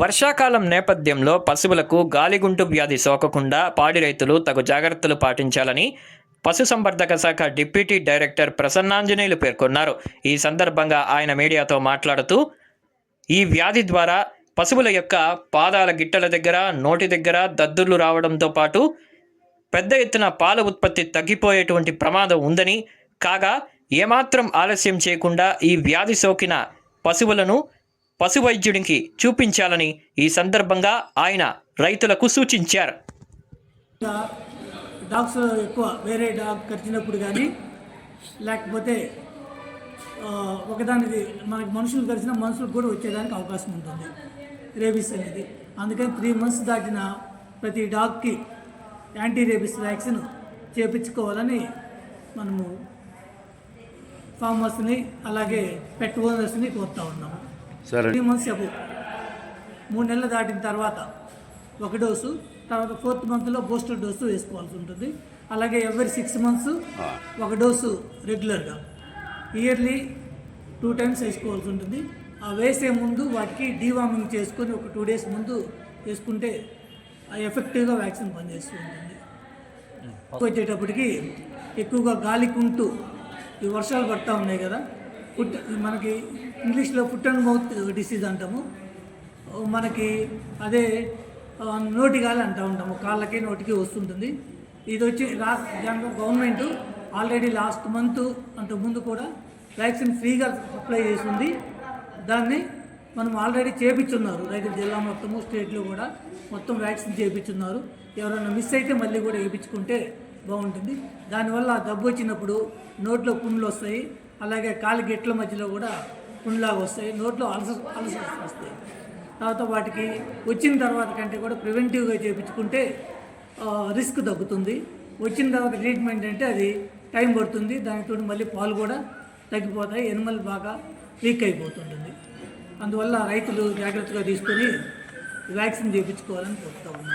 వర్షాకాలం నేపథ్యంలో పశువులకు గాలిగుంటు వ్యాధి సోకకుండా పాడి రైతులు తగు జాగ్రత్తలు పాటించాలని పశుసంవర్ధక శాఖ డిప్యూటీ డైరెక్టర్ ప్రసన్నాంజనేయులు పేర్కొన్నారు. ఈ సందర్భంగా ఆయన మీడియాతో మాట్లాడుతూ, ఈ వ్యాధి ద్వారా పశువుల యొక్క పాదాల గిట్టల దగ్గర, నోటి దగ్గర దద్దుర్లు రావడంతో పాటు పెద్ద ఎత్తున పాల ఉత్పత్తి తగ్గిపోయేటువంటి ప్రమాదం ఉందని, కాగా ఏమాత్రం ఆలస్యం చేయకుండా ఈ వ్యాధి సోకిన పశువులను పశు వైద్యుడికి చూపించాలని ఈ సందర్భంగా ఆయన రైతులకు సూచించారు. డాగ్స్ ఎక్కువ వేరే డాగ్ కరిచినప్పుడు కానీ లేకపోతే ఒకదానికి మనకి మనుషులు కరిచిన మనుషులకు కూడా వచ్చేదానికి అవకాశం ఉంటుంది రేబీస్ అనేది. అందుకని 3 months దాటిన ప్రతి డాగ్కి యాంటీ రేబీస్ వ్యాక్సిన్ చేయించుకోవాలని మనము ఫార్మర్స్ని అలాగే పెట్ ఓనర్స్ని కోరుతూ ఉన్నాము. 3 months అబౌవ్ 3 నెలలు దాటిన తర్వాత ఒక డోసు, తర్వాత 4th monthలో బూస్టర్ డోసు వేసుకోవాల్సి ఉంటుంది. అలాగే ఎవ్రీ 6 months ఒక డోసు రెగ్యులర్గా ఇయర్లీ 2 times వేసుకోవాల్సి ఉంటుంది. ఆ వేసే ముందు వాటికి డీవార్మింగ్ చేసుకొని ఒక 2 days ముందు వేసుకుంటే ఎఫెక్టివ్గా వ్యాక్సిన్ పనిచేస్తూ ఉంటుంది. వచ్చేటప్పటికి ఎక్కువగా గాలికుంటూ ఈ వర్షాలు పడుతూ ఉన్నాయి కదా, మనకి ఇంగ్లీష్లో ఫుట్ అండ్ మౌత్ డిసీజ్ అంటాము, మనకి అదే నోటి గాలి అంటూ ఉంటాము, కాళ్ళకి నోటికి వస్తుంటుంది. ఇది వచ్చి గవర్నమెంట్ ఆల్రెడీ లాస్ట్ మంత్ అంతకుముందు కూడా వ్యాక్సిన్ ఫ్రీగా అప్లై చేసింది. దాన్ని మనం ఆల్రెడీ చేయించున్నారు. రైతుల జిల్లా మొత్తము స్టేట్లో కూడా మొత్తం వ్యాక్సిన్ చేయించున్నారు. ఎవరైనా మిస్ అయితే మళ్ళీ కూడా వేయించుకుంటే బాగుంటుంది. దానివల్ల దగ్గు వచ్చినప్పుడు నోట్లో పుండ్లు వస్తాయి, అలాగే కాలి గిట్ల మధ్యలో కూడా పుండ్లాగా వస్తాయి, నోట్లో అలస వస్తాయి. తర్వాత వాటికి వచ్చిన తర్వాత కంటే కూడా ప్రివెంటివ్గా చేయించుకుంటే రిస్క్ తగ్గుతుంది. వచ్చిన తర్వాత ట్రీట్మెంట్ అంటే అది టైం పడుతుంది, దానితో మళ్ళీ పాలు కూడా తగ్గిపోతాయి, ఎనిమల్ బాగా వీక్ అయిపోతుంటుంది. అందువల్ల రైతులు జాగ్రత్తగా తీసుకొని వ్యాక్సిన్ చేయించుకోవాలని కోరుతా ఉన్నాను.